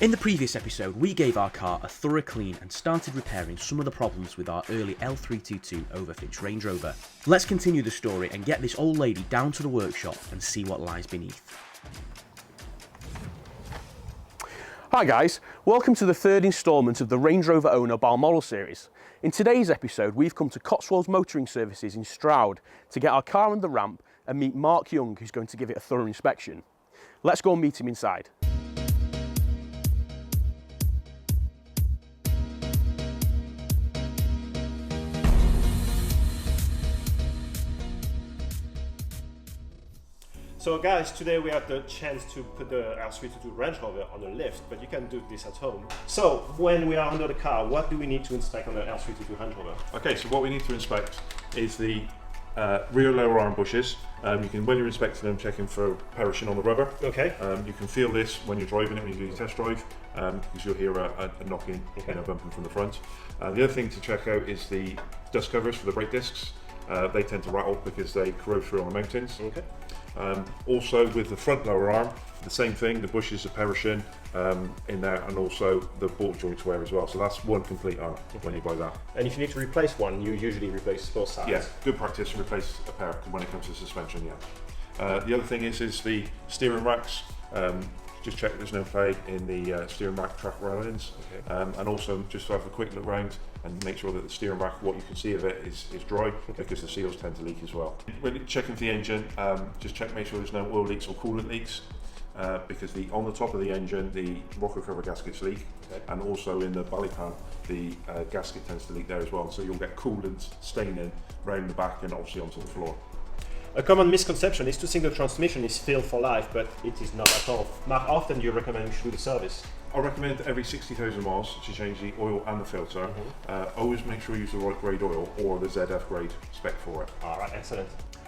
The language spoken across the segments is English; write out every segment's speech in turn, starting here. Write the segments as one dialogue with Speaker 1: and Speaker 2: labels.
Speaker 1: In the previous episode, we gave our car a thorough clean and started repairing some of the problems with our early L322 Overfinch Range Rover. Let's continue the story and get this old lady down to the workshop and see what lies beneath. Hi guys, welcome to the third instalment of the Range Rover Owner Balmoral series. In today's episode, we've come to Cotswolds Motoring Services in Stroud to get our car on the ramp and meet Mark Young, who's going to give it a thorough inspection. Let's go and meet him inside.
Speaker 2: So guys, today we have the chance to put the L322 Range Rover on the lift, but you can do this at home. So when we are under the car, what do we need to inspect on the L322 Range Rover?
Speaker 3: Okay, so what we need to inspect is the rear lower arm bushes. You can, when you're inspecting them, checking for perishing on the rubber. Okay. You can feel this when you're driving it, when you do your test drive, because you'll hear a knocking, bumping from the front. The other thing to check out is the dust covers for the brake discs. They tend to rattle because they corrode through on the mountains. Okay. Also with the front lower arm, the same thing, the bushes are perishing in there, and also the ball joints wear as well. So that's one complete arm when you buy that.
Speaker 2: And if you need to replace one, you usually replace both sides?
Speaker 3: Yeah, good practice to replace a pair when it comes to suspension, yeah. The other thing is the steering racks. Just check there's no play in the steering rack track railings, and also just have a quick look round and make sure that the steering rack, what you can see of it, is dry, because the seals tend to leak as well. When you're checking for the engine, just check, make sure there's no oil leaks or coolant leaks, because on the top of the engine, the rocker cover gaskets leak, and also in the belly pan, the gasket tends to leak there as well, so you'll get coolant staining round the back and obviously onto the floor.
Speaker 2: A common misconception is to think the transmission is filled for life, but it is not at all. Mark, how often do you recommend you should do the service?
Speaker 3: I recommend every 60,000 miles to change the oil and the filter. Always make sure you use the right grade oil or the ZF grade spec for it.
Speaker 2: Alright, excellent.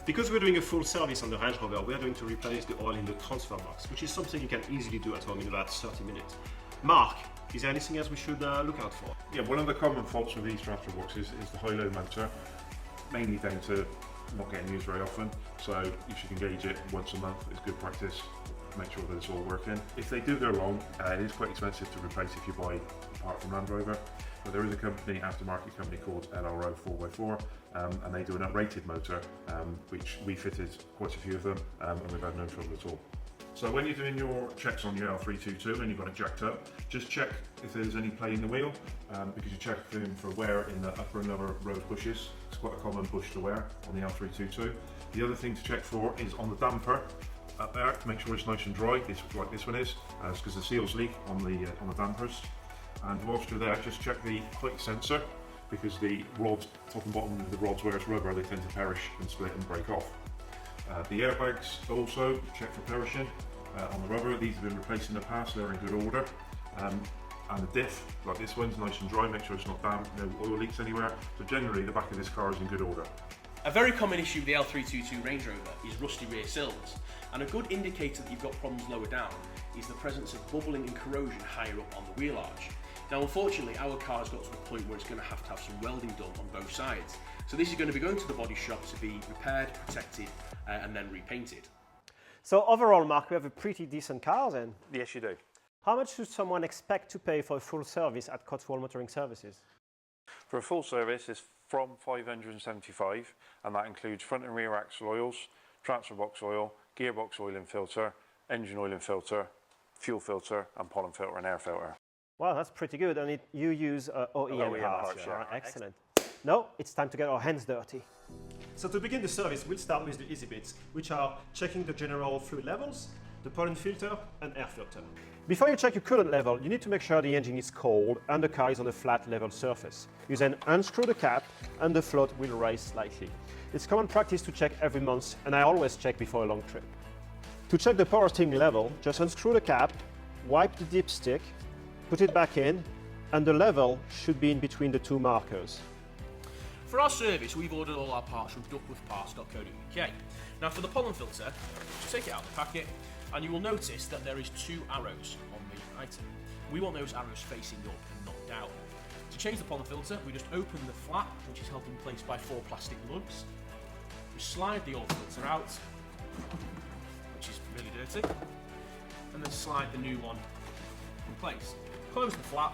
Speaker 2: Because we're doing a full service on the Range Rover, we are going to replace the oil in the transfer box, which is something you can easily do at home in about 30 minutes. Mark, is there anything else we should look out for?
Speaker 3: Yeah, one of the common faults with these transfer boxes is the high-low motor, mainly down to not getting used very often, so you should engage it once a month. It's good practice. Make sure that it's all working. If they do go wrong, it is quite expensive to replace if you buy a part from Land Rover, but there is a company, aftermarket company called LRO 4x4, and they do an uprated motor, which we fitted quite a few of them, and we've had no trouble at all. So when you're doing your checks on your L322 and you've got it jacked up, just check if there's any play in the wheel, because you're checking for wear in the upper and lower row bushes. It's quite a common bush to wear on the L322. The other thing to check for is on the damper up there, to make sure it's nice and dry, like this one is, because the seals leak on the dampers. And whilst you're there, just check the height sensor, because the rods, top and bottom of the rods where it's rubber, they tend to perish and split and break off. The airbags also check for perishing on the rubber. These have been replaced in the past, they're in good order. And the diff, like this one's nice and dry, make sure it's not damp, no oil leaks anywhere. So generally the back of this car is in good order.
Speaker 1: A very common issue with the L322 Range Rover is rusty rear sills, and a good indicator that you've got problems lower down is the presence of bubbling and corrosion higher up on the wheel arch. Now unfortunately our car's got to the point where it's going to have some welding done on both sides, so this is going to be going to the body shop to be repaired, protected and then repainted.
Speaker 2: So overall, Mark, we have a pretty decent car then?
Speaker 3: Yes, you do.
Speaker 2: How much should someone expect to pay for a full service at Cotswolds Motoring Services?
Speaker 4: For a full service, it's from $575, and that includes front and rear axle oils, transfer box oil, gearbox oil and filter, engine oil and filter, fuel filter, and pollen filter and air filter.
Speaker 2: Wow, that's pretty good. And you use OEM parts.
Speaker 4: Yeah.
Speaker 2: Right, excellent. Now it's time to get our hands dirty. So to begin the service, we'll start with the easy bits, which are checking the general fluid levels, the pollen filter and air filter. Before you check your coolant level, you need to make sure the engine is cold and the car is on a flat level surface. You then unscrew the cap and the float will rise slightly. It's common practice to check every month, and I always check before a long trip. To check the power steering level, just unscrew the cap, wipe the dipstick, put it back in, and the level should be in between the two markers.
Speaker 1: For our service, we've ordered all our parts from Duckworth Parts.co.uk. Now for the pollen filter, just take it out of the packet, and you will notice that there is two arrows on the item. We want those arrows facing up and not down. To change the pollen filter, we just open the flap, which is held in place by 4 plastic lugs. We slide the old filter out, which is really dirty, and then slide the new one place. Close the flap,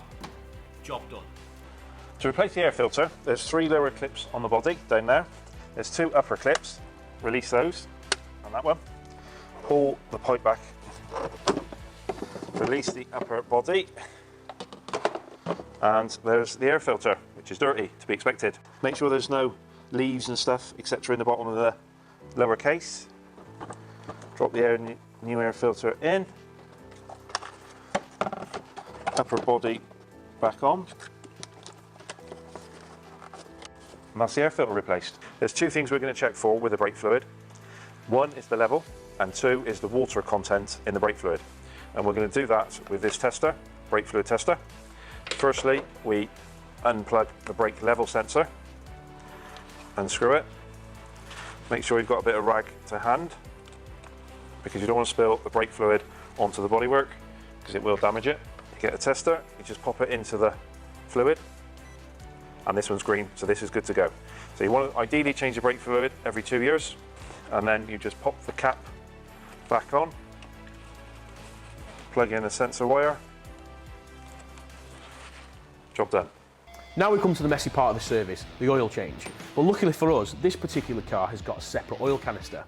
Speaker 1: job done.
Speaker 4: To replace the air filter, there's 3 lower clips on the body down there. There's 2 upper clips. Release those on that one. Pull the pipe back. Release the upper body. And there's the air filter, which is dirty, to be expected. Make sure there's no leaves and stuff, etc. in the bottom of the lower case. Drop the new air filter in. Upper body back on. And that's the air filter replaced. There's 2 things we're going to check for with the brake fluid. 1 is the level, and 2 is the water content in the brake fluid. And we're going to do that with this tester, brake fluid tester. Firstly, we unplug the brake level sensor, unscrew it. Make sure you've got a bit of rag to hand, because you don't want to spill the brake fluid onto the bodywork, because it will damage it. You get a tester, you just pop it into the fluid, and this one's green, so this is good to go. So you want to ideally change the brake fluid every 2 years, and then you just pop the cap back on, plug in the sensor wire, job done.
Speaker 1: Now we come to the messy part of the service, the oil change. But luckily for us, this particular car has got a separate oil canister.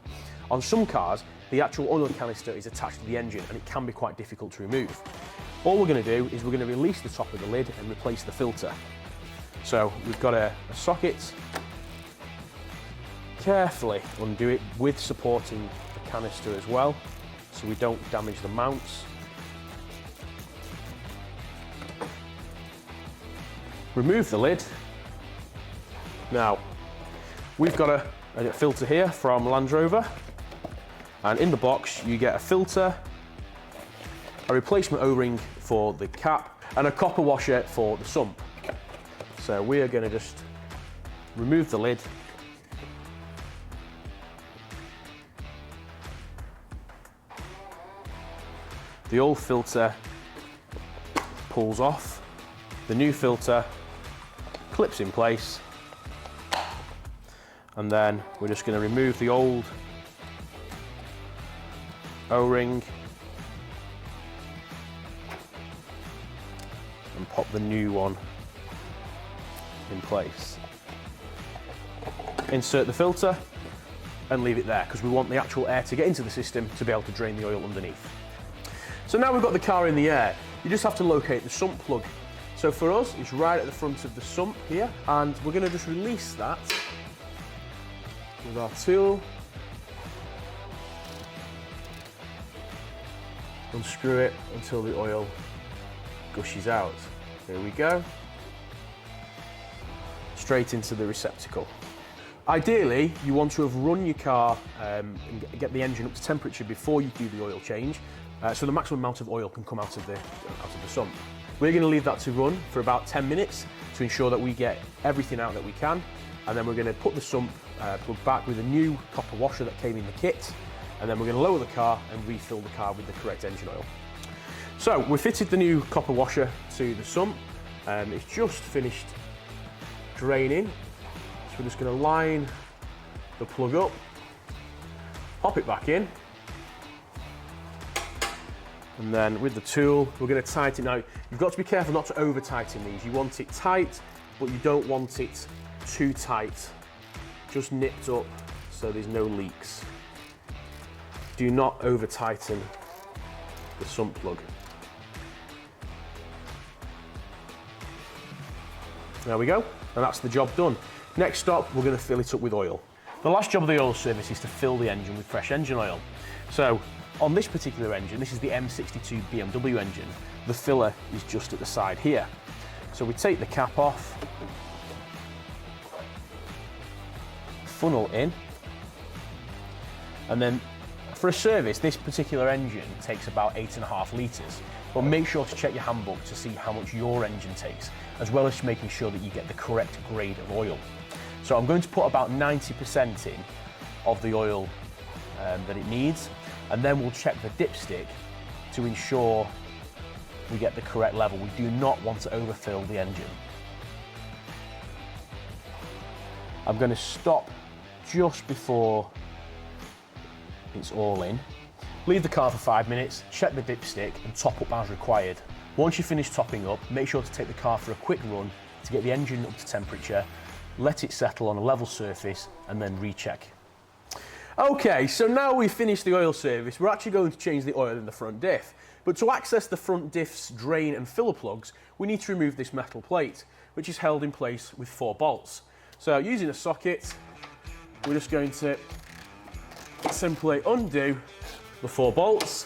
Speaker 1: On some cars, the actual oil canister is attached to the engine and it can be quite difficult to remove. All we're going to do is we're going to release the top of the lid and replace the filter. So we've got a socket, carefully undo it with supporting the canister as well, so we don't damage the mounts. Remove the lid. Now, we've got a filter here from Range Rover, and in the box you get a filter, a replacement O-ring for the cap, and a copper washer for the sump. So we are going to just remove the lid. The old filter pulls off. The new filter clips in place. And then we're just going to remove the old O-ring and pop the new one in place. Insert the filter and leave it there, because we want the actual air to get into the system to be able to drain the oil underneath. So now we've got the car in the air, you just have to locate the sump plug. So for us, it's right at the front of the sump here, and we're going to just release that with our tool. Unscrew it until the oil gushes out. There we go. Straight into the receptacle. Ideally, you want to have run your car and get the engine up to temperature before you do the oil change, so the maximum amount of oil can come out of the sump. We're going to leave that to run for about 10 minutes to ensure that we get everything out that we can, and then we're going to put the sump plug back with a new copper washer that came in the kit, and then we're going to lower the car and refill the car with the correct engine oil. So we fitted the new copper washer to the sump. It's just finished draining, so we're just going to line the plug up, pop it back in, and then with the tool we're going to tighten it. Now you've got to be careful not to over tighten these. You want it tight, but you don't want it too tight, just nipped up so there's no leaks. Do not over tighten the sump plug. There we go, and that's the job done. Next stop, we're going to fill it up with oil. The last job of the oil service is to fill the engine with fresh engine oil. So on this particular engine, this is the M62 BMW engine, the filler is just at the side here. So we take the cap off, funnel in, and then for a service, this particular engine takes about 8.5 litres, but make sure to check your handbook to see how much your engine takes, as well as making sure that you get the correct grade of oil. So I'm going to put about 90% in of the oil that it needs, and then we'll check the dipstick to ensure we get the correct level. We do not want to overfill the engine. I'm going to stop just before it's all in. Leave the car for 5 minutes, check the dipstick and top up as required. Once you finish topping up, make sure to take the car for a quick run to get the engine up to temperature, let it settle on a level surface, and then recheck. Okay, so now we've finished the oil service, we're actually going to change the oil in the front diff. But to access the front diff's drain and filler plugs, we need to remove this metal plate, which is held in place with 4 bolts. So using a socket, we're just going to simply undo the 4 bolts.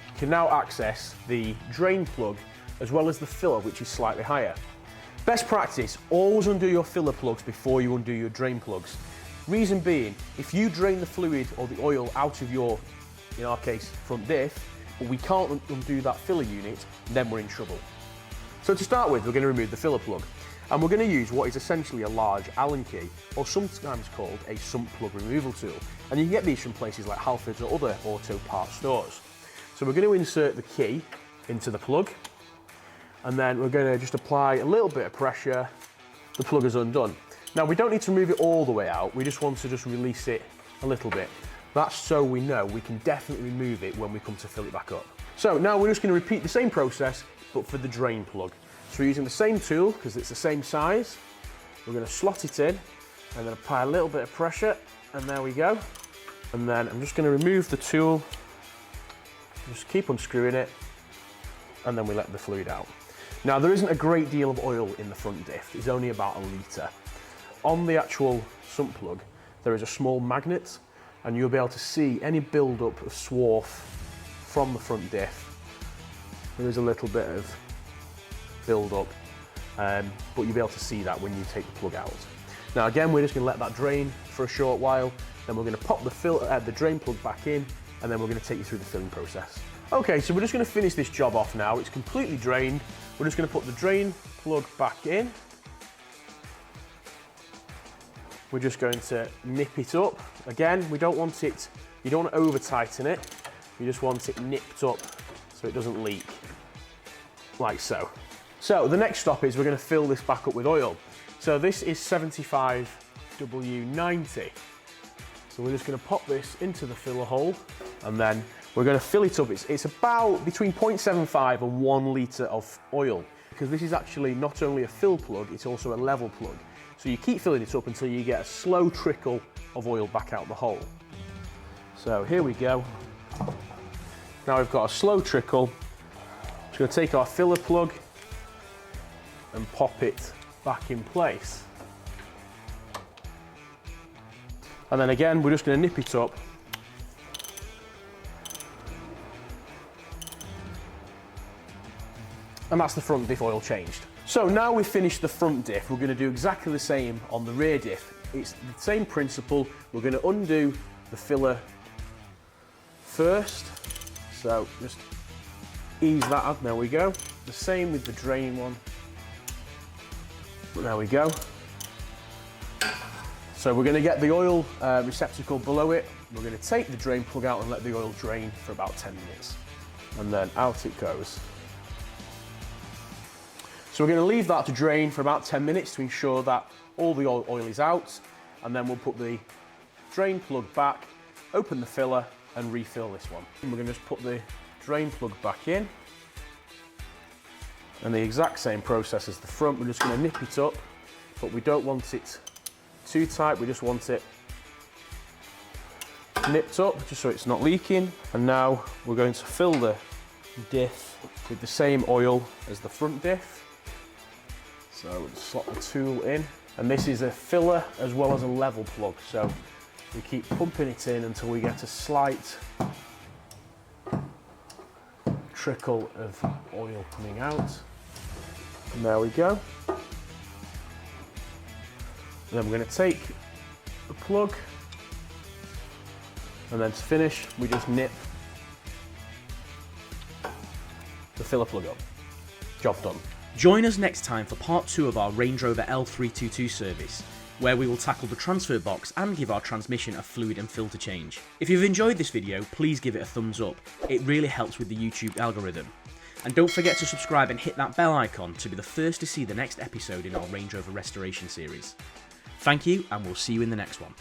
Speaker 1: You can now access the drain plug as well as the filler, which is slightly higher. Best practice, always undo your filler plugs before you undo your drain plugs. Reason being, if you drain the fluid or the oil out of your, in our case, front diff, but we can't undo that filler unit, then we're in trouble. So to start with, we're going to remove the filler plug, and we're going to use what is essentially a large Allen key, or sometimes called a sump plug removal tool. And you can get these from places like Halfords or other auto parts stores. So we're going to insert the key into the plug, and then we're going to just apply a little bit of pressure. The plug is undone. Now we don't need to move it all the way out, we just want to just release it a little bit. That's so we know we can definitely remove it when we come to fill it back up. So now we're just going to repeat the same process, but for the drain plug. So we're using the same tool, because it's the same size. We're going to slot it in, and then apply a little bit of pressure, and there we go. And then I'm just going to remove the tool, just keep unscrewing it, and then we let the fluid out. Now there isn't a great deal of oil in the front diff, it's only about 1 litre. On the actual sump plug, there is a small magnet, and you'll be able to see any build-up of swarf from the front diff. There is a little bit of build-up, but you'll be able to see that when you take the plug out. Now again, we're just going to let that drain for a short while, then we're going to pop the drain plug back in, and then we're going to take you through the filling process. Okay, so we're just going to finish this job off now. It's completely drained. We're just going to put the drain plug back in. We're just going to nip it up. Again, we don't want it, you don't want to over tighten it. You just want it nipped up so it doesn't leak, like so. So the next stop is we're going to fill this back up with oil. So this is 75W90. So we're just going to pop this into the filler hole, and then we're going to fill it up. It's about between 0.75 and 1 litre of oil, because this is actually not only a fill plug, it's also a level plug. So you keep filling it up until you get a slow trickle of oil back out the hole. So here we go. Now we've got a slow trickle. Just going to take our filler plug and pop it back in place. And then again, we're just going to nip it up. And that's the front diff oil changed. So now we've finished the front diff, we're going to do exactly the same on the rear diff. It's the same principle. We're going to undo the filler first. So just ease that up, there we go. The same with the drain one. There we go. So we're going to get the oil receptacle below it. We're going to take the drain plug out and let the oil drain for about 10 minutes. And then out it goes. So we're going to leave that to drain for about 10 minutes to ensure that all the oil is out. And then we'll put the drain plug back, open the filler and refill this one. And we're going to just put the drain plug back in. And the exact same process as the front. We're just going to nip it up, but we don't want it too tight, we just want it nipped up just so it's not leaking. And now we're going to fill the diff with the same oil as the front diff. So we'll slot the tool in, and this is a filler as well as a level plug, so we keep pumping it in until we get a slight trickle of oil coming out. And there we go. And then we're going to take the plug, and then to finish, we just nip the filler plug up. Job done.
Speaker 5: Join us next time for part 2 of our Range Rover L322 service, where we will tackle the transfer box and give our transmission a fluid and filter change. If you've enjoyed this video, please give it a thumbs up. It really helps with the YouTube algorithm. And don't forget to subscribe and hit that bell icon to be the first to see the next episode in our Range Rover restoration series. Thank you, and we'll see you in the next one.